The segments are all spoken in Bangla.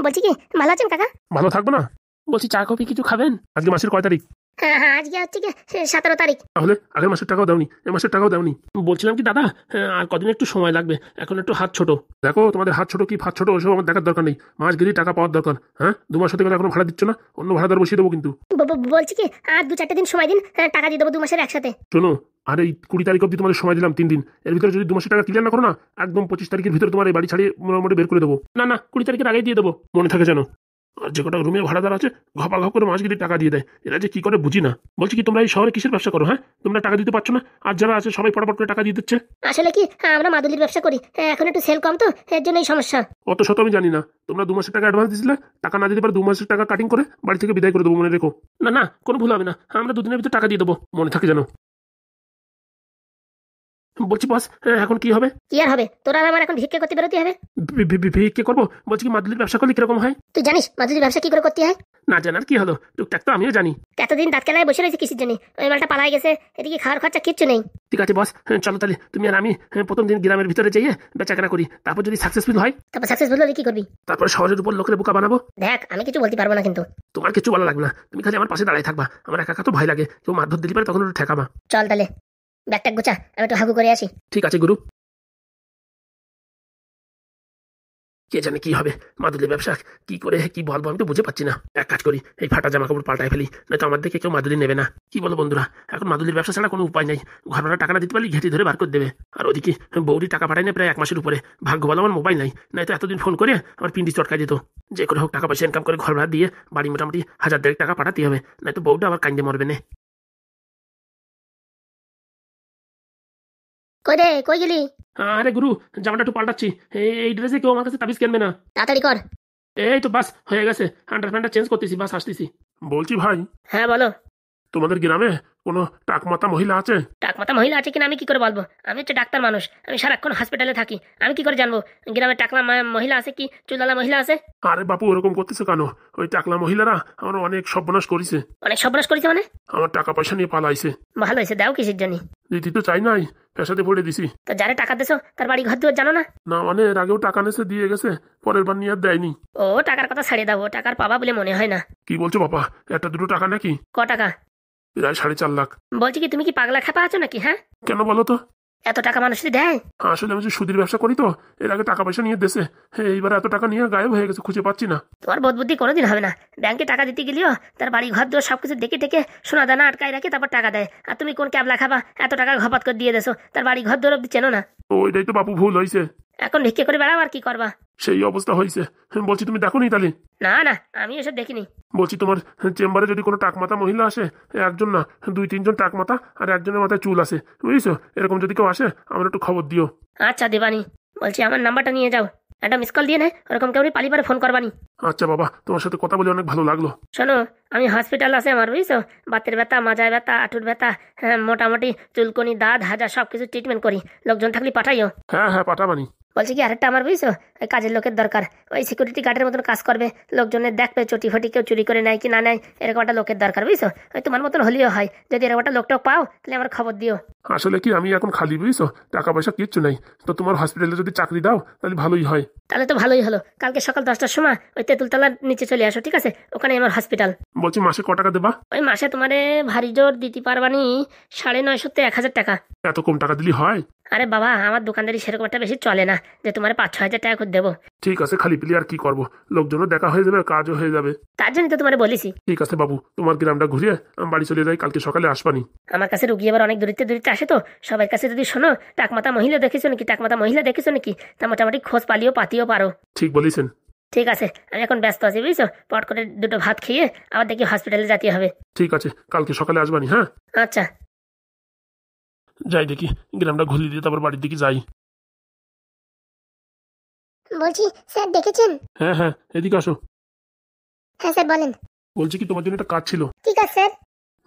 বলছি কি ভালো আছেন কাকা? ভালো থাকবো না? বলছি চা কফি কিছু খাবেন? আজকে মাসের কয় তারিখ? হ্যাঁ হ্যাঁ, আজকে হচ্ছে কি 17 তারিখ। তাহলে আগের মাসের টাকাও দাওনি, এ মাসের টাকাও দাওনি। বলছিলাম কি দাদা, আর কদিন একটু সময় লাগবে, এখন একটু হাত ছোট। দেখো তোমাদের হাত ছোট কি ফাত ছোট ওসব আমার দেখার দরকার নেই, মাস গেলেই টাকা পাওয়ার দরকার। হ্যাঁ, 2 মাস হতে গেলে এখনো ভাড়া দিচ্ছ না, অন্য ভাড়াদার বসিয়ে দেবো কিন্তু। বলছি কি আর 2-4 দিন সময় দিন, টাকা দিয়ে দেবো 2 মাসের একসাথে। শোনো, আর এই 20 তারিখ অব্দি তোমাদের সময় দিলাম 3 দিন, এর ভিতরে যদি 2 মাসের টাকা ক্লিয়ার না করো না, একদম 25 তারিখের ভিতরে তোমার এই বাড়ি ছাড়িয়ে মোটামুটি বের করে দেবো। না 20 তারিখের আগেই দিয়ে দেবো। মনে থাকে যেন। আর যে কটা রুমে ভাড়াদার আছে ঘপা ঘপ করে মাস গেলে টাকা দিয়ে দেয়, এরা যে কি করে বুঝি না। বলছি কি তোমরা এই শহরে কিসের ব্যবসা করো? হ্যাঁ, তোমরা টাকা দিতে পারছো না, আর যারা আছে সবাই পটাপট করে টাকা দিয়ে দিচ্ছে। আসলে কি আমরা মাদুলির ব্যবসা করি, এখন একটু সেল কম তো, এর জন্য এই সমস্যা। অত শত আমি জানি না, তোমরা 2 মাসের টাকা অ্যাডভান্স দিছিলে, টাকা না দিতে পারে 2 মাসের টাকা কাটিং করে বাড়ি থেকে বিদায় করে দেবো, মনে রেখো। না কোনো ভুল হবে না, আমরা 2 দিনের ভিতর টাকা দিয়ে দেবো। মনে থাকে যেন। বলছি বস, এখন কি হবে? কি আর হবে, তোরা আর আমার এখন ভিক্ষে করতে বেরোতে হবে। কি করবো? বলছি কি মাদুলির ব্যবসা করলে কিরকম হয়? তুই জানিস মাদুলির ব্যবসা কি করে করতে হয়? না জানার কি হলো, টুকটাক তো আমিও জানি। এতদিন দাঁত কেলায় বসে রয়েছে কিসের জন্য? ওই মালটা পালাই গেছে, এদিকে খাওয়ার খরচা কিচ্ছু নেই। ঠিক আছে বস, চলো তাহলে তুমি আর আমি প্রথম দিন গ্রামের ভিতরে যেয়ে বেচাকেনা করি, তারপর যদি সাকসেসফুল হয়, তারপর সাকসেসফুল হলে কি করবি? তারপর শহরের উপর লোকের বোকা বানাবো। দেখ আমি কিছু বলতে পারবো না কিন্তু। তোমার কিছু বলা লাগবে না, তুমি খালি আমার পাশে দাঁড়াই থাকবা। আমার একা একা তো ভয় লাগে, কেউ মারধর দিতে পারে, তখন একটু ঠেকাবা। চল তাহলে ব্যাগটা গোছা, আমি একটু হাগু করে আসি। ঠিক আছে গুরু। কে জানে কি হবে মাদুলির ব্যবসা, কি করে কি বলবো আমি তো বুঝে পাচ্ছি না। এক কাজ করি, এই ফাটা জামা কাপড় পাল্টাই ফেলি, নয়তো আমার দেখে কেউ মাদুলি নেবে না। কি বলো বন্ধুরা, এখন মাদুলির ব্যবসা ছাড়া কোনো উপায় নেই। ঘর ভাড়া টাকা না দিতে পারলে ঘেঁটি ধরে বার করে দেবে। আর ওদিকে বৌদি টাকা পাঠায় না প্রায় 1 মাসের উপরে। ভাগ্য ভালো আমার মোবাইল নাই, নয়তো এতদিন ফোন করে আমার পিন্ডি চটকা যেত। যে করে হোক টাকা পয়সা ইনকাম করে ঘর ভাড়া দিয়ে বাড়ি মোটামুটি 1000 টাকা পাঠাতে হবে, নয়তো বউটা আবার কান্দে মরবে না। কই রে, কই গেলি? আরে গুরু, জামাটা একটু পাল্টাচ্ছি। এই ড্রেসে কেউ আমার কাছে তাবিজ কিনবে না। তাড়াতাড়ি কর। এই তো বাস হয়ে গেছে, আন্ডারপ্যান্টটা চেঞ্জ করতেছি, বাস আসতেছি। বলছি ভাই, হ্যাঁ বলো। তোমাদের গ্রামে কোনো টাকমাতা মহিলা আছে? টাকমাতা মহিলা আছে কিনা আমি কি করে বলবো? আমি হচ্ছে ডাক্তার মানুষ, আমি সারাক্ষণ হসপিটালে থাকি, আমি কি করে জানবো গ্রামে টাকলা মহিলা আছে কি চুলালা মহিলা আছে? আরে বাপু ওরকম করতেছে কেন? ওই টাকলা মহিলারা আমার অনেক সর্বনাশ করেছে। অনেক সর্বনাশ করেছে মানে? আমার টাকা পয়সা নিয়ে পালাইছে। ভালো হয়েছে, দাও কিসের জন্য? দিতে তো চাই নাই, পেশাতে পড়ে দিছি। তো যারা টাকা দিছো তার বাড়ি ঘর দুয়ার জানো না? না মানে এর আগেও টাকা নেছে, দিয়ে গেছে, পরের বার নিয়ে আর দেয়নি। ও টাকার কথা ছাড়িয়ে দাও, টাকার পাবা বলে মনে হয় না। কি বলছো বাবা, একটা দুটো টাকা নাকি? ক টাকা? প্রায় 4.5 লাখ। বলছি কি তুমি কি পাগলা খাপা আছো নাকি? হ্যাঁ, কেন বলো তো? এত টাকা মানুষ দেয়? আসলে আমি যে সুদের ব্যবসা করি তো, এর আগে টাকা পয়সা নিয়ে দেশে, এইবার এত টাকা নিয়ে গায়েব হয়ে গেছে, খুঁজে পাচ্ছি না। তোমার বোধ বুদ্ধি কোনোদিন হবে না। ব্যাংকে টাকা দিতে গেলেও তার বাড়ি ঘর দুয়ার সবকিছু দেখে টেকে সোনা দানা আটকায় রাখে, তারপর টাকা দেয়। আর তুমি কোন ক্যাবলা খাবা এত টাকা ঘপাত করে দিয়ে দেছো, তার বাড়ি ঘর দুয়ার অব্দি চেনো না। ওইটাই তো বাপু ভুল হয়েছে। এখন ভিক্ষে করে বেড়াও, আর কি করবা? সেই অবস্থা হয়েছে। বলছি তুমি দেখো নি তাহলে? না আমি এসব দেখিনি। বলছি তোমার চেম্বারে যদি কোনো টাকমাতা মহিলা আসে, একজন না 2-3 জন টাকমাতা, আর একজনের মাথায় চুল আছে, বুঝছো? এরকম যদি কেউ আসে আমার একটু খবর দিও। আচ্ছা দেবানি, বলছি আমার নাম্বারটা নিয়ে যাও, একটা মিস কল দিয়ে নে, ওরকম কেউ পালিবারে ফোন করবানি। আচ্ছা বাবা, তোমার সাথে কথা বলে অনেক ভালো লাগলো। শোনো, আমি হসপিটাল আছে আমার, বুঝছো? বাতের ব্যথা, মাজায় ব্যথা, আঁটুর ব্যথা, হ্যাঁ মোটামুটি চুলকনি, দাঁত, হাজা সবকিছু ট্রিটমেন্ট করি। লোকজন থাকলে পাঠাইও। হ্যাঁ পাঠাবানি। বলছি কি আরেকটা আমার, বুঝছো, ওই কাজের লোকের দরকার, ওই সিকিউরিটি গার্ডের মতন কাজ করবে, লোকজনের দেখবে চটি ফটি কেউ চুরি করে নেয় কি না নেয়, এরকম একটা লোকের দরকার, বুঝছো? ওই তোমার মতন হলেও হয়, যদি এরকম একটা লোকটাও পাও তাহলে আমার খবর দিও। আসলে কি আমি এখন খালি, বুঝছো, টাকা পয়সা কিচ্ছু নাই, তো তোমার হসপিটালে যদি চাকরি দাও তাহলে ভালোই হয়। তাহলে তো ভালোই হলো, কালকে সকাল 10টার সময় ওই তেঁতুলতলার নিচে চলে আসো, ঠিক আছে? ওখানে আমার হসপিটাল। বলছি মাসে ক টাকা দেবা? ওই মাসে তোমারে ভারী জোর দিতে পারবানি 950 থেকে 1000 টাকা। এত কম টাকা দিলি হয়? আরে বাবা, আমার দোকানদারি সেরকম একটা বেশি চলে না যে তোমার 5-6 হাজার টাকা করে দেবো। ঠিক আছে, খালি পিলি আর কি করবো, লোকজনও দেখা হয়ে যাবে, কাজও হয়ে যাবে। তার জন্য তো তোমার বলেছি। ঠিক আছে বাবু, তোমার গ্রামটা ঘুরিয়ে আমি বাড়ি চলে যাই, কালকে সকালে আসবানি। আমার কাছে রুগী আবার অনেক দূরিতে আসে, তো সবার কাছে যদি শোনো টাকমাতা মহিলা দেখেছো নাকি, তা মোটামুটি খোঁজ পাতিও পারো। ঠিক বলেছেন। ঠিক আছে, আমি এখন ব্যস্ত আছি, বুঝছো? পট করে দুটো ভাত খেয়ে আবার দেখি হসপিটালে যেতে হবে। ঠিক আছে, কালকে সকালে আসবানি। হ্যাঁ আচ্ছা, যাই দেখি, গ্রামটা ঘুরিয়ে দিয়ে তারপর বাড়ির দিকে যাই। বলছি স্যার দেখেছেন? হ্যাঁ এদিকে আসো। হ্যাঁ স্যার বলেন। বলছি কি তোমার জন্য একটা কাজ ছিল। কি কাজ স্যার?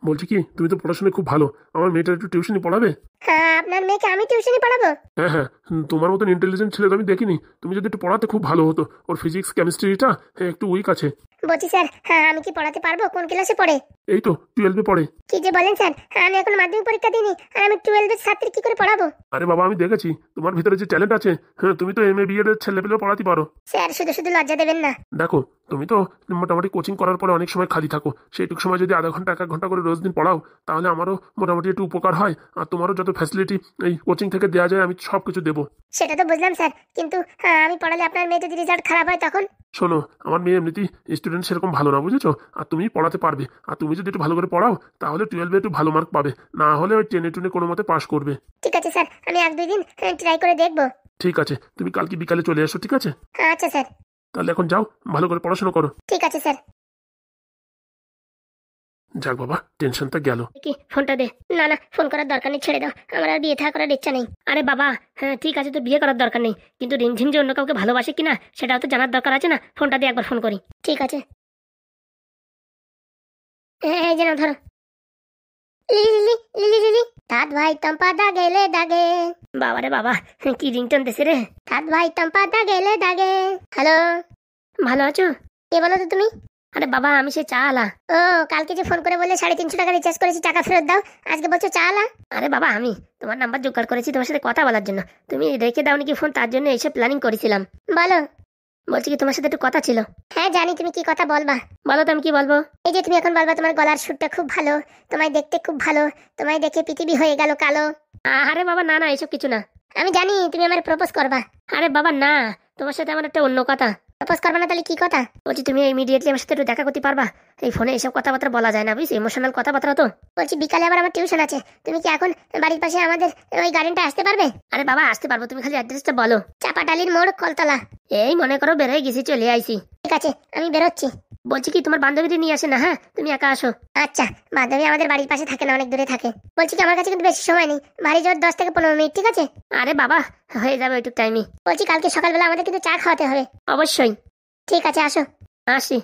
বলছি কি, তুমি তো পড়াশোনায় খুব ভালো, আমার মেয়েটার একটু টিউশনি পড়াবে? হ্যাঁ, আপনার মেয়েকে আমি টিউশনি পড়াবো? হ্যাঁ হ্যাঁ, তোমার মতন ইন্টেলিজেন্ট ছেলে তো আমি দেখিনি। তুমি যদি একটু পড়াতে খুব ভালো হতো। ওর ফিজিক্স কেমিস্ট্রিটা একটু উইক আছে। বলছি স্যার, হ্যাঁ আমি কি পড়াতে পারবো? কোন ক্লাসে পড়ে? এই তো 12-এ পড়ে। কি যে বলেন স্যার, হ্যাঁ আমি এখন মাধ্যমিক পরীক্ষা দিইনি আর আমি 12 ছাত্রী কি করে পড়াবো? আরে বাবা, আমি দেখেছি তোমার ভিতরে যে ট্যালেন্ট আছে। হ্যাঁ, তুমি তো এম এ বি এর ছেলেপেলেও পড়াতে পারো। স্যার শুধু শুধু লজ্জা দেবেন না। দেখো, তুমি তো মোটামুটি কোচিং করার পরে অনেক সময় খালি থাকো। সেইটুকু সময় যদি আধা ঘন্টা 1 ঘন্টা করে রোজ দিন পড়াও, তাহলে আমারও মোটামুটি একটু উপকার হয়। আর তোমারও যত ফ্যাসিলিটি এই কোচিং থেকে দেওয়া যায় আমি সব কিছু দেবো। সেটা তো বুঝলাম স্যার, কিন্তু হ্যাঁ আমি পড়ালে আপনার মেয়ে যদি রেজাল্ট খারাপ হয় তখন? শোনো, আমার মেয়ে এমনিতেই স্টুডেন্ট সেরকম ভালো না, বুঝেছো? আর তুমি পড়াতে পারবে। আর তুমি যদি একটু ভালো করে পড়াও, তাহলে 12-এ একটু ভালো মার্ক পাবে। না হলে ওই টেনে টুনে কোনো মতে পাস করবে। ঠিক আছে স্যার, আমি 1-2 দিন ট্রাই করে দেখবো। ঠিক আছে, তুমি কালকে বিকালে চলে এসো, ঠিক আছে? হ্যাঁ আচ্ছা স্যার। তাহলে এখন যাও, ভালো করে পড়াশোনা করো। ঠিক আছে স্যার। যাক বাবা, টেনশনটা গেল। কি ফোনটা দে। না না, ফোন করার দরকার নেই, ছেড়ে দাও, আমার আর বিয়ে থা করার ইচ্ছা নেই। আরে বাবা, হ্যাঁ ঠিক আছে, তো বিয়ে করার দরকার নেই, কিন্তু রিমঝিম যে অন্য কাউকে ভালোবাসে কিনা সেটাও তো জানার দরকার আছে না। ফোনটা দিয়ে একবার ফোন করি। ঠিক আছে, এই যে না ধরো। লিলি লিলি লিলি লিলি, দাদ ভাই তম্পা দা গেলে দাগে। বাবা রে বাবা, কি রিংটোন দেশে রে। দাদ ভাই তম্পা দা গেলে দাগে। হ্যালো, ভালো আছো? কে বলো তো তুমি? আরে বাবা, আমি সে চা আলা। ও, কালকে যে ফোন করে বললে 350 টাকা রিচার্জ করেছি, টাকা ফেরত দাও, আজকে বলছো চা আলা? আরে বাবা, আমি তোমার নাম্বার জোগাড় করেছি তোমার সাথে কথা বলার জন্য। তুমি রেখে দাও নাকি ফোন, তার জন্য এইসব প্ল্যানিং করেছিলাম। বলো। বলছি কি, তোমার সাথে একটু কথা ছিল। হ্যাঁ জানি, তুমি কি কথা বলবা বলো তো। আমি কি বলবো? এই যে তুমি এখন বলবা তোমার গলার সুরটা খুব ভালো, তোমায় দেখতে খুব ভালো, তোমায় দেখে পৃথিবী হয়ে গেল কালো। আরে বাবা না না, এসব কিছু না। আমি জানি তুমি আমার প্রপোজ করবা। আরে বাবা না, তোমার সাথে আমার একটা অন্য কথা। প্রপোজ করবা না তাহলে কি কথা? বলছি তুমি ইমিডিয়েটলি আমার সাথে একটু দেখা করতে পারবা? এই ফোনে এইসব কথাবার্তা বলা যায় না, বুঝছি, ইমোশনাল কথাবার্তা তো। বলছি বিকালে আবার আমার টিউশন আছে, তুমি কি এখন বাড়ির পাশে আমাদের ওই গার্ডেনটা আসতে পারবে? আরে বাবা আসতে পারবো, তুমি খালি অ্যাড্রেসটা বলো। চাপাটালির মোড়, কলতলা। এই মনে করো বেরোয় গেছি, চলে আইছি। ঠিক আছে, আমি বেরোচ্ছি। বলছি কি, তোমার বান্ধবীদের নিয়ে আসে না, হ্যাঁ তুমি একা আসো। আচ্ছা, বান্ধবী আমাদের বাড়ির পাশে থাকে না, অনেক দূরে থাকে। বলছি কি, আমার কাছে কিন্তু বেশি সময় নেই, বাড়ি যাওয়ার 10 থেকে 15 মিনিট, ঠিক আছে? আরে বাবা, হয়ে যাবে ওইটুক টাইমই। বলছি কালকে সকালবেলা আমাদের কিন্তু চা খাওয়াতে হবে। অবশ্যই। ঠিক আছে, আসো। আসি।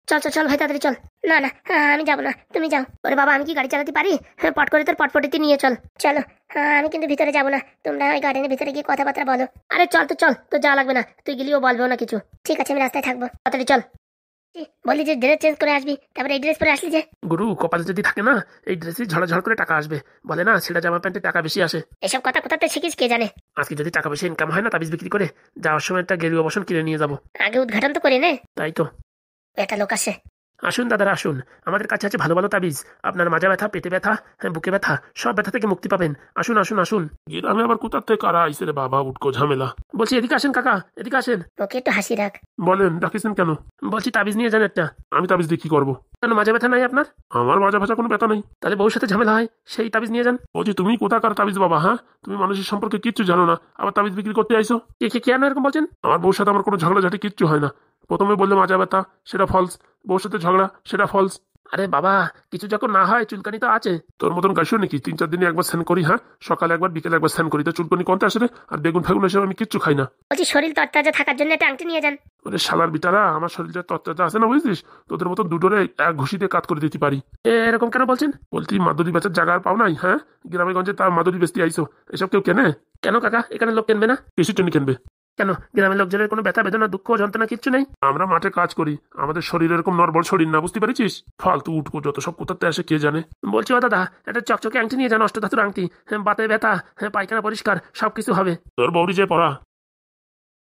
চল চল চল ভাই, তাড়াতাড়ি চল। না না, আমি যাবো না, তুমি যাও। ওরে বাবা, আমি কি গাড়ি চালাতে পারি? হ্যাঁ, পট করে তোর পটপটিতে নিয়ে চল। চলো। আমি কিন্তু ভিতরে যাবো না, তোমরা ওই গার্ডেনের ভিতরে গিয়ে কথাবার্তা বলো। আরে চল তো চল, তো যাওয়া লাগবে না, তুই গেলেও বলবো না কিছু। ঠিক আছে, আমি রাস্তায় থাকবো, তাড়াতাড়ি চল। বলি যে ড্রেস চেঞ্জ করে আসবি, তারপরে এই ড্রেস পরে আসলি যে। গুরু, কপালে যদি থাকে না, এই ড্রেসে ঝড় করে টাকা আসবে। বলে না, সেটা জামা প্যান্টে টাকা বেশি আসে। এসব কথা কোথাতে শিখিস কে জানে। আজকে যদি টাকা বেশি ইনকাম হয় না, তাবিজ বিক্রি করে যাওয়ার সময় একটা গেরুয়া বসন কিনে নিয়ে যাবো। আগে উদ্ঘাটন তো করে নে। তাই তো। একটা লোক আসে। আসুন দাদারা, আসুন, আমাদের কাছে আছে ভালো ভালো তাবিজ। আপনার মাজা ব্যথা, পেটে ব্যথা, বুকে ব্যথা, সব ব্যথা থেকে মুক্তি পাবেন। আসুন আসুন আসুন। গ্রামে আবার কোথার থেকে কারা আইসে রে বাবা, উটকো ঝামেলা। বলছি এদিকে আসেন কাকা, এদিকে আসেন। ওকে একটু হাসি রাখ। বলেন, ডাকিছেন কেন? বলছি তাবিজ নিয়ে যান একটা। আমি তাবিজ দিয়ে কি করবো? কেন, মাজা ব্যথা নাই আপনার? আমার বাজা ভাজা কোনো ব্যথা নেই। তাহলে বউর সাথে ঝামেলা হয়, সেই তাবিজ নিয়ে যান। বলছি তুমি কোথাকার তাবিজ বাবা? হ্যাঁ, তুমি মানুষের সম্পর্কে কিচ্ছু জানো না, আবার তাবিজ বিক্রি করতে আইসো? কেন এরকম বলছেন? আমার বউর সাথে আমার কোনো ঝগড়াঝাটি কিচ্ছু হয় না। প্রথমে বললে মাজা ব্যথা, সেটা ফলস। বউর সাথে ঝগড়া, সেটা ফলস। আরে বাবা, কিছু যখন না হয়, চুলকানি তো আছে। তোর মতন গাইছো নাকি? 3-4 দিনে একবার স্নান করি, হ্যাঁ, সকালে একবার বিকেলে একবার স্নান করি, তো চুলকনি কোনটা আসে রে? আর বেগুন ফাগুন এসে আমি কিচ্ছু খাই না। বলছি শরীর তরতাজা থাকার জন্য একটা আংটি নিয়ে যান। ওরে শালার বিটারা, আমার শরীরে তত্ত্বটা আছে না, বুঝলিস? তোদের মতন দুটোরে এক ঘুষিতে কাত করে দিতে পারি। এরকম কেন বলছেন? বলতি মাদুরি বেচার জায়গা আর পাও নাই? হ্যাঁ, গ্রামে গঞ্জে তার মাদুরি বেচতে আইসো, এসব কেউ কেনে? কেন কাকা, এখানে লোক কিনবে না? কিসের জন্য কিনবে? কেন, গ্রামের লোকজনের কোনো ব্যথা বেদনা, দুঃখ যন্ত্রণা কিচ্ছু নেই? আমরা মাঠে কাজ করি, আমাদের শরীর এরকম নড়বড় শরীর না, বুঝতে পারছিস? ফালতু উঠকো যত সব কোথাতে আসে কে জানে। বলছি ও দাদা, একটা চকচকে আংটি নিয়ে যান, অষ্টধাতুর আংটি। বাতে ব্যথা, পায়খানা পরিষ্কার, সবকিছু হবে। তোর বৌরি যে পড়া।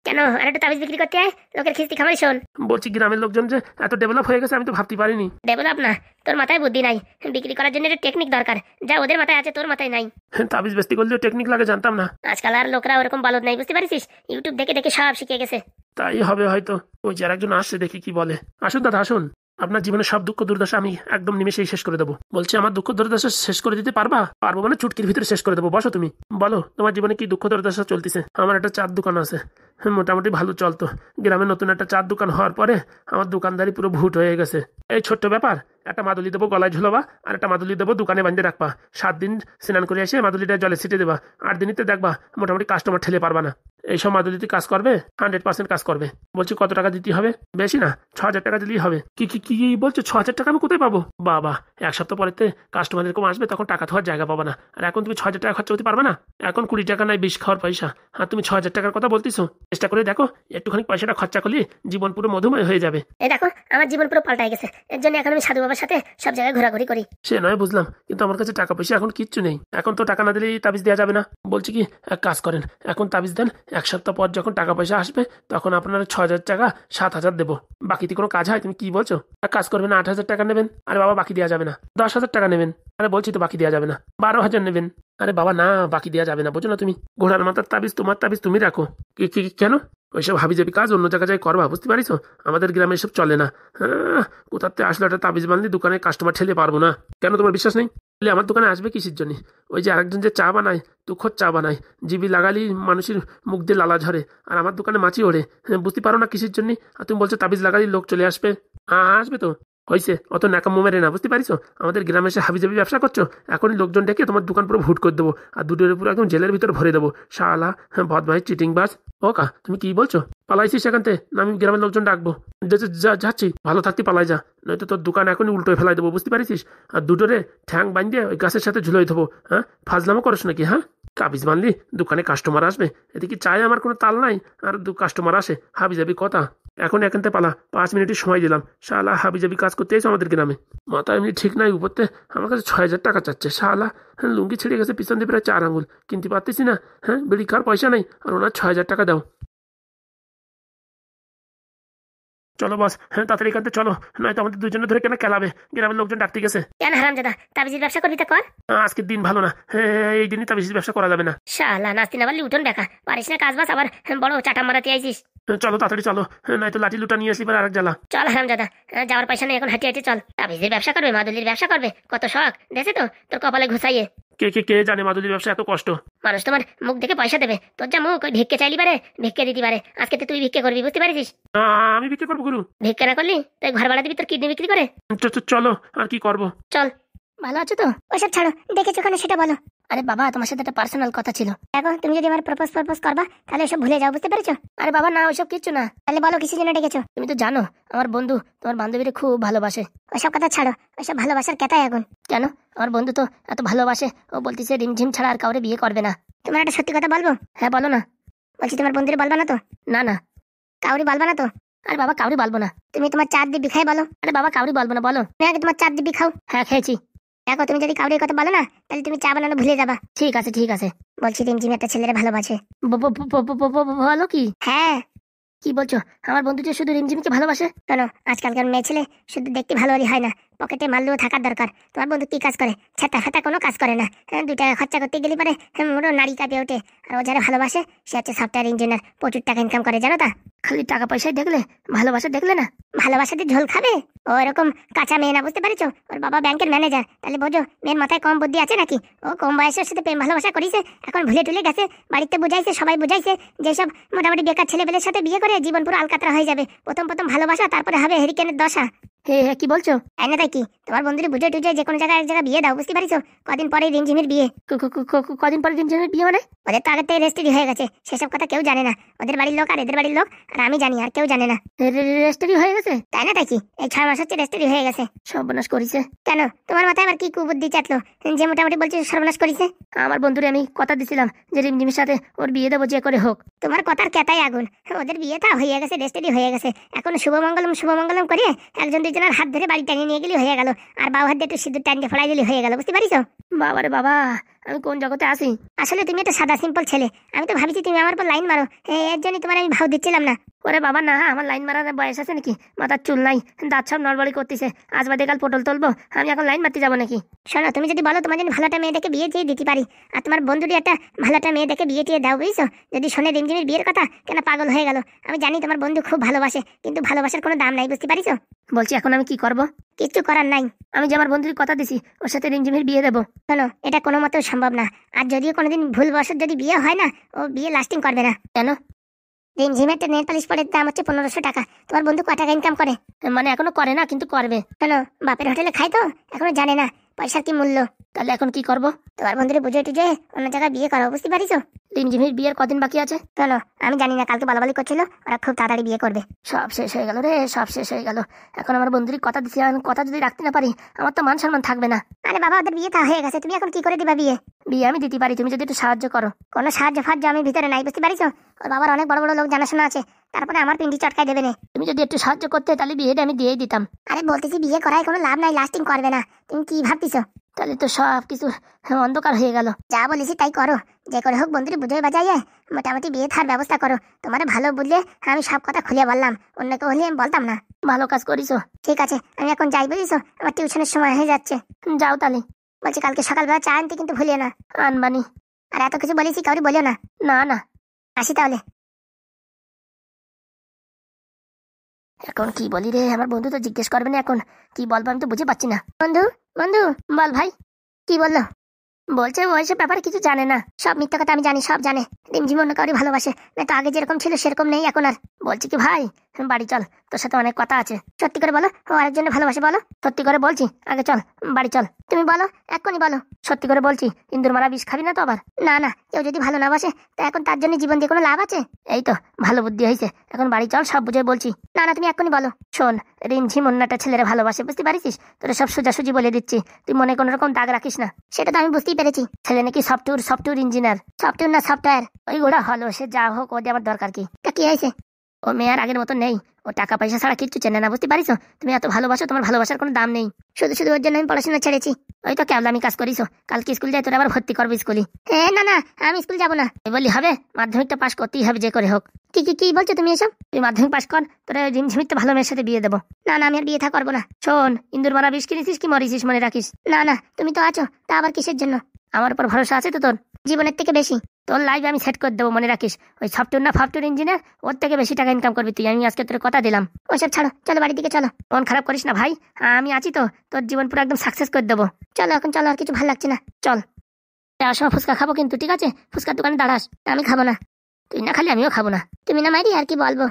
কেন, আর একটা তাবিজ বিক্রি করতে আয়, লোকের খিস্তি খামারি শোন। বলছি গ্রামের লোকজন যে এত ডেভেলপ হয়ে গেছে, আমি তো ভাবতে পারিনি। ডেভেলপ না, তোর মাথায় বুদ্ধি নাই। বিক্রি করার জন্য একটা টেকনিক দরকার, যা ওদের মাথায় আছে তোর মাথায় নাই। তাবিজ বেস্তি করলেও টেকনিক লাগে, জানতাম না। আজকাল আর লোকরা ওরকম বালদ নাই, বুঝতে পারছিস? ইউটিউব দেখে দেখে সব শিখে গেছে। তাই হবে হয়তো। ওই যে আরেকজন আসছে, দেখি কি বলে। আসুন দাদা আসুন, আপনার জীবনে সব দুঃখ দুর্দশা আমি একদম নিমেষেই শেষ করে দেবো। বলছি আমার দুঃখ দুর্দশা শেষ করে দিতে পারবা? পারবো মানে চুটকির ভিতরে শেষ করে দেবো। বসো তুমি, বলো তোমার জীবনে কি দুঃখ দুর্দশা চলতেছে। আমার একটা চার দোকান আছে, মোটামুটি ভালো চলতো। গ্রামে নতুন একটা চার দোকান হওয়ার পরে আমার দোকানদারি পুরো ভুট হয়ে গেছে। এই ছোট্ট ব্যাপার, একটা মাদুলি দেবো গলায় ঝুলাবা, আর একটা মাদুলি দেবো দোকানে বাঁধে রাখবা। 7 দিন স্নান করে এসে মাদুলিটা জলে ছিটে দেবা, 8 দিনইতে দেখবা মোটামুটি কাস্টমার ঠেলে পারবা না। এইসব মাদুলিতে কাজ করবে, 100% কাজ করবে। বলছি কত টাকা দিতে হবে? বেশি না, 6,000 টাকা দিলেই হবে। কি কি কি বলছো? 6,000 টাকা আমি কোথায় পাবো? বাবা, 1 সপ্তাহ পরেতে কাস্টমার এরকম আসবে, তখন টাকা থাকার জায়গা পাবো না। আর এখন তুমি 6,000 টাকা খরচা করতে পারবে না? এখন 20 টাকা নাই 20 খাওয়ার পয়সা, আর তুমি 6,000 টাকার কথা বলতেছো? চেষ্টা করে দেখো, একটুখানি পয়সাটা খরচা করলে জীবন পুরো মধুময় হয়ে যাবে। এই দেখো, আমার জীবন পুরো পাল্টাই গেছে। এর জন্য এখন আমি সাধু বাবার সাথে সব জায়গায় ঘোরাঘুরি করি। সে নয় বুঝলাম, কিন্তু আমার কাছে টাকা পয়সা এখন কিচ্ছু নেই। এখন তো টাকা না দিলেই তাবিজ দেওয়া যাবে না। বলছি কি, এক কাজ করেন, এখন তাবিজ দেন, 1 সপ্তাহ পর যখন টাকা পয়সা আসবে তখন আপনার 6,000 টাকা 7,000 দেবো। বাকিতে কোনো কাজ হয়? তুমি কি বলছো? এক কাজ করবেন, 8,000 টাকা নেবেন। আরে বাবা, বাকি দেওয়া যাবে না। 10,000 টাকা নেবেন। আরে বলছি তো বাকি দেওয়া যাবে না। 12,000 নেবেন। আরে বাবা না, বাকি দেওয়া যাবে না, বোঝো না তুমি? ঘোড়ার মাথার তাবিজ তোমার তাবিজ তুমি রাখো। কেন? ওইসব হাবিজাবি কাজ অন্য জায়গায় করবা, বুঝতে পারিস? আমাদের গ্রামে এসব চলে না। হ্যাঁ, কোথাতে আসলে একটা তাবিজ বানলি দোকানে কাস্টমার ঠেলে পারবো না। কেন, তোমার বিশ্বাস নেই? আমার দোকানে আসবে কিসের জন্য? ওই যে আরেকজন যে চা বানায়, তুখোর চা বানায়, জিবি লাগালি মানুষের মুখ দিয়ে লালা ঝরে, আর আমার দোকানে মাছি ওড়ে। বুঝতে পারো না কিসের জন্য? আর তুমি বলছো তাবিজ লাগালি লোক চলে আসবে। আসবে তো, হয়েছে, অত ন্যাকামো মেরে না, বুঝতে পারিস? আমাদের গ্রামে এসে হাবিজাবি ব্যবসা করছো, এখনই লোকজন ডেকে তোমার দোকান পুরো ভুট করে দেবো, আর দুটোর উপর একদম জেলের ভিতর ভরে দেবো। শালা বদমাই, চিটিং বাস। ও কা, তুমি কি বলছো? পালাইছিস সেখান থেকে? না আমি গ্রামের লোকজন ডাকবো? যাচ্ছি, ভালো থাকতে পালাই যা, নয়তো তোর দোকান এখনই উল্টো ফেলাই দেবো, বুঝতে পারিস? আর দুটোরে ঠ্যাং বাঁধিয়ে ওই গাছের সাথে ঝুলোই দেবো। হ্যাঁ, ফাজলামো করছ নাকি? হ্যাঁ, কাবিজ বানলি দোকানে কাস্টমার আসবে, এদিকে চাই আমার কোনো তাল নাই, আর কাস্টমার আসে, হাবিজাবি কথা। এখন এখান থেকে পালা, 5 মিনিটের সময় দিলাম। শালা হাবিজাবি কাজ করতে এসে আমাদের গ্রামে। মাথা এমনি ঠিক নাই, উপরতে আমার কাছে 6,000 টাকা চাচ্ছে। শালা লুঙ্গি ছিঁড়ে গেছে পিছন দিয়ে প্রায় 4 আঙুল, কিনতে পারতেছি না। হ্যাঁ, বেড়ি খাওয়ার পয়সা নেই, আর ওনার 6,000 টাকা দাও। চলো বস, হ্যাঁ তাড়াতাড়ি এখান থেকে চলো, নয়তো আমাদের দুজনে ধরে কেন খেলাবে, গ্রামের লোকজন ডাকতে গেছে। কেন হারামজাদা, তাবিজের ব্যবসা করবি তা কর। আজকের দিন ভালো না, হ্যাঁ এই দিনই তাবিজের ব্যবসা করা যাবে না। শালা নাস্তি না পারলি উঠোন দেখা, পারিস না কাজ বাস, আবার বড় চাটা মারাতে আইছিস। চলো তাড়াতাড়ি চলো, নয়তো লাঠি লুটা নিয়ে আসলি আরেক জ্বালা। চল হারামজাদা, যাওয়ার পয়সা নেই এখন, হাঁটি হাঁটি চল। তাবিজের ব্যবসা করবে, মাদুলির ব্যবসা করবে, কত শখ দেখে তো তোর কপালে ঘুষাইয়ে। কে কে কে জানে মাদুলির ব্যবসা এত কষ্ট? মানুষ তোমার মুখ দেখে পয়সা দেবে, তোর যা মুখ, ওই ভিক্ষে চাইলি পারে, ভিক্ষে দিতে পারে। আজকে তুই ভিক্ষে করবি, বুঝতে পারিস? আমি বিক্রি করবো গুরু? ভিক্ষে না করলি তুই ঘর ভাড়া দিবি তোর কিডনি বিক্রি করে। চলো, আর কি করবো? চল। ভালো আছো তো? ওসব ছাড়ো, দেখেছো কেন সেটা বলো। আরে বাবা, তোমার সাথে একটা পার্সোনাল কথা ছিল। দেখো, তুমি যদি আমার প্রপোজ করবা তাহলে এসব ভুলে যাও, বুঝতে পেরেছো? আরে বাবা না, ওইসব কিচ্ছু না। তাহলে বলো কিসের জন্য ডেকেছো? তুমি তো জানো আমার বন্ধু তোমার বান্ধবীরে খুব ভালোবাসে। ওইসব কথা ছাড়ো, ওইসব ভালোবাসার কেতাই এখন। কেন? আমার বন্ধু তো এত ভালোবাসে, ও বলতেছে রিমঝিম ছাড়া আর কাউরে বিয়ে করবে না। তোমার একটা সত্যি কথা বলবো? হ্যাঁ বলো না। বলছি তোমার বন্ধুরে বলবা না তো? না না, কাউরি বলবা না তো? আরে বাবা, কাউরি বলবো না। তুমি তোমার 4 দিবি খাই বলো। আরে বাবা, কাউরি বলবো না, বলো। আগে তোমার 4 দিবি খাও। হ্যাঁ খেয়েছি। দেখো, তুমি যদি কাউরির কথা বলো না, তাহলে তুমি চা বানানো ভুলে যাবা। ঠিক আছে ঠিক আছে। বলছি রিমঝিম একটা ছেলের ভালোবাসে। বলো কি? হ্যাঁ। কি বলছো? আমার বন্ধুটা শুধু রিমঝিমকে ভালোবাসে? কেন, আজকালকার মেয়ে ছেলে শুধু দেখতে ভালো হলে হয় না, পকেটে মাল্লুও থাকার দরকার। তোমার বন্ধু কি কাজ করে? ছাতা ফাতা কোনো কাজ করে না। 2 টাকা খরচা করতে গেলে পারে মোটো নারী কাঁপে ওঠে। আর ও যারা ভালোবাসে সে হচ্ছে সফটওয়্যার ইঞ্জিনিয়ার, প্রচুর টাকা ইনকাম করে, জানো তা? খালি টাকা পয়সায় দেখলে, ভালোবাসা দেখলে না? ভালোবাসাতে ঝোল খাবে? ও এরকম কাঁচা মেয়ে না, বুঝতে পারছো? ওর বাবা ব্যাংকের ম্যানেজার, তাহলে বোঝো মেয়ের মাথায় কম বুদ্ধি আছে নাকি? ও কম বয়সের সাথে প্রেম ভালোবাসা করেছে, এখন ভুলে টুলে গেছে। বাড়িতে বুঝাইছে, সবাই বুঝাইছে, যেসব মোটামুটি বেকার ছেলেপেলের সাথে বিয়ে করে জীবন পুরো আলকাতরা হয়ে যাবে। প্রথম ভালোবাসা, তারপরে হবে হেরিকেনের দশা। হে হে, কি বলছো? না তাই কি, তোমার বন্ধুরে বুঝে টুঝে যে কোনো জায়গায় এক জায়গায় বিয়ে দাও, বুঝতে পারিছো? কদিন পরে রিমঝিমের বিয়ে। কদিন পরে রিমঝিমের বিয়ে মানে? ওদের তো আগের থেকে রেজিস্ট্রি হয়ে গেছে, সেসব কথা কেউ জানে না। ওদের বাড়ির লোক আর এদের বাড়ির লোক আর আমি জানি, আর কেউ জানে না। রেজিস্ট্রি হয়ে গেছে? তাই না তাই কি, এই 6 মাস হচ্ছে রেজিস্ট্রি হয়ে গেছে। সর্বনাশ করেছে। কেন, তোমার মাথায় আবার কি কুবুদ্ধি চাটলো যে মোটামুটি বলছে সর্বনাশ করেছে? আমার বন্ধুরে আমি কথা দিছিলাম যে রিমঝিমের সাথে ওর বিয়ে দেবো যে করে হোক। তোমার কথার কেতাই আগুন। ওদের বিয়েটা হয়ে গেছে, রেজিস্ট্রি হয়ে গেছে। এখন শুভমঙ্গলম করে একজন দুজনের হাত ধরে বাড়ি টানিয়ে নিয়ে গেলে হয়ে গেল, আর বাবা হাত দিয়ে একটু সিঁদুর টানিয়ে ফড়াই দিলে হয়ে গেল, বুঝতে পারিস? বাবারে বাবা, আমি কোন জগতে আসি? আসলে তুমি একটা সাদা সিম্পল ছেলে, আমি তো ভাবছি তুমি আমার উপর লাইন মারো, এর জন্য তোমার আমি ভাও দিচ্ছিলাম না। ওরে বাবা না, আমার লাইন মারার বয়স আছে নাকি? মাথার চুল নাই, দাঁত সব নড়বড়ি করতেছে, আজ বাদে কাল পটল তুলবো, আমি এখন লাইন মারতে যাবো নাকি? শোনো, তুমি যদি বলো তোমার জন্য ভালোটা মেয়ে দেখে বিয়ে দিয়ে দিতে পারি, আর তোমার বন্ধুটি একটা ভালোটা মেয়ে দেখে বিয়ে টিয়ে দাও, বুঝছো? যদি শোনে রিমঝিমের বিয়ের কথা, কেন পাগল হয়ে গেল। আমি জানি তোমার বন্ধু খুব ভালোবাসে, কিন্তু ভালোবাসার কোনো দাম নাই, বুঝতে পারিছো? বলছি এখন আমি কি করব? কিচ্ছু করার নাই। আমি যে আমার বন্ধুর কথা দিছি ওর সাথে রিমঝিমের বিয়ে দেবো। শোনো, এটা কোনো মতেও সম্ভব না। আর যদিও কোনোদিন ভুলবশত যদি বিয়ে হয় না, ও বিয়ে লাস্টিং করবে না। কেন? রিমঝিমের একটা নেল পালিশ পরের দাম হচ্ছে 1500 টাকা। তোমার বন্ধু কত টাকা ইনকাম করে? মানে এখনো করে না, কিন্তু করবে। শোনো, বাপের হোটেলে খাই তো, এখনো জানে না পয়সার কি মূল্য। তাহলে এখন কি করবো? তোমার বন্ধুরে বুঝে টুঝে অন্য জায়গায় বিয়ে করো, বুঝতে পারিস? রিমঝিমির বিয়ের কদিন বাকি আছে? শোনো, আমি জানি না, কালকে বলাবলি করছিল ওরা খুব তাড়াতাড়ি বিয়ে করবে। সব শেষ হয়ে গেল রে, সব শেষ হয়ে গেল। এখন আমার বন্ধুরই কথা দিচ্ছি, কথা যদি রাখতে না পারি আমার তো মান সম্মান থাকবে না। আরে বাবা, ওদের বিয়ে তা হয়ে গেছে, তুমি এখন কি করে দিবা বিয়ে? বিয়ে আমি দিতে পারি, তুমি যদি একটু সাহায্য করো। কোনো সাহায্য ফাহায্য আমি ভিতরে নাই, বুঝতে পারিস? ওর বাবার অনেক বড় বড় লোক জানাশোনা আছে, তারপরে আমার পিন্ডি চটকাই দেবে না। তুমি যদি একটু সাহায্য করতে তাহলে বিয়েটা আমি দিয়েই দিতাম। আরে বলতেছি বিয়ে করায় কোনো লাভ নাই, লাস্টিং করবে না। তুমি কি ভাবতেছো? তাহলে তো সব কিছু অন্ধকার হয়ে গেল। যা বলেছি তাই করো, যে করে হোক বন্ধুরে বুঝে বাজাইয়ে মোটামুটি বিয়ে থার ব্যবস্থা করো। তোমার ভালো বুঝলে আমি সব কথা খুলে বললাম, অন্য কেউ হলে আমি বলতাম না। ভালো কাজ করিস। ঠিক আছে, আমি এখন যাই, বুঝিস? আমার টিউশনের সময় হয়ে যাচ্ছে। যাও তাহলে। বলছি কালকে সকালবেলা চা আনতে কিন্তু ভুলিও না। আনবানি। আর এত কিছু বলেছি কাউরি বলিও না। না না। আসি তাহলে। এখন কি বলি রে, আমার বন্ধু তো জিজ্ঞেস করবে না, এখন কি বলবো আমি তো বুঝে পাচ্ছি না। বন্ধু, বন্ধু বল ভাই। কি বললো? বলছে ও এসব ব্যাপারে কিছু জানে না। সব মিথ্যা কথা আমি জানি, সব জানে। রিমঝিম অন্য কাউরি ভালোবাসে না, তো আগে যেরকম ছিল সেরকম নেই এখন আর। বলছি কি ভাই, বাড়ি চল, তোর সাথে অনেক কথা আছে। সত্যি করে বলো, ও আরেকজনে ভালোবাসে বলো। সত্যি করে বলছি, আগে চল বাড়ি চল। তুমি বলো, এক্ষুনি বলো। সত্যি করে বলছি, ইন্দুর মারা বিষ খাবি না তো আবার? না না, কেউ যদি ভালো না বাসে তা এখন তার জন্য জীবন দিয়ে কোনো লাভ আছে? এই তো ভালো বুদ্ধি হয়েছে, এখন বাড়ি চল, সব বুঝে বলছি। না না, তুমি এক্ষুনি বলো। শোন, রিমঝিম অন্যটা ছেলেরা ভালোবাসে, বুঝতে পারিস? তোরা সব সোজাসুজি বলে দিচ্ছি, তুই মনে কোনো রকম দাগ রাখিস না। সেটা তো আমি বুঝতেই পেরেছি। ছেলে নাকি সফটওয়্যার ইঞ্জিনিয়ার। সফটওয়্যার না সফটওয়্যার? ওই ওরা হলো, সে যা হোক, ও দিয়ে আমার দরকার কি? তা কি হয়েছে? ও মেয়ে আর আগের মতো নেই, ও টাকা পয়সা ছাড়া কিচ্ছু চেনে না, বুঝতে পারিস? তুমি এত ভালোবাসো, তোমার ভালোবাসার কোনো দাম নেই। শুধু শুধু ওর জন্য আমি পড়াশোনা ছেড়েছি। ওই তো কেবল আমি কাজ করিস, কালকে স্কুল যাই, তোরা আবার ভর্তি করবো স্কুলে। হ্যাঁ, না না, আমি স্কুল যাবো না। তুই বললি হবে? মাধ্যমিকটা পাশ করতেই হবে যে করে হোক। কি কি কি বলছো তুমি এসব? তুই মাধ্যমিক পাশ কর, তোরা রিমঝিমির তো ভালো মেয়ের সাথে বিয়ে দেবো। না না, আমি আর বিয়ে থা করবো না। শোন, ইন্দুর মারা বিষ কিনেছিস কি মরিছিস মনে রাখিস। না না, তুমি তো আছো, তা আবার কিসের জন্য? আমার উপর ভরসা আছে তো তোর? জীবনের থেকে বেশি। তোর লাইফ আমি সেট করে দেবো, মনে রাখিস। ওই সফটওয়্যার ইঞ্জিনিয়ার, ওর থেকে বেশি টাকা ইনকাম করবি তুই, আমি আজকে তোর কথা দিলাম। ওইসব ছাড়ো, চলো বাড়ির দিকে চলো। মন খারাপ করিস না ভাই, আমি আছি তো, তোর জীবন পুরো একদম সাকসেস করে দেবো। চলো এখন, চলো, আর কিছু ভালো লাগছে না। চল, যাওয়ার সময় ফুচকা খাবো কিন্তু, ঠিক আছে? ফুচকার দোকানে দাঁড়াস। আমি খাবো না। তুই না খালি আমিও খাবো না। তুমি না মাইরি, আর কি বলবো।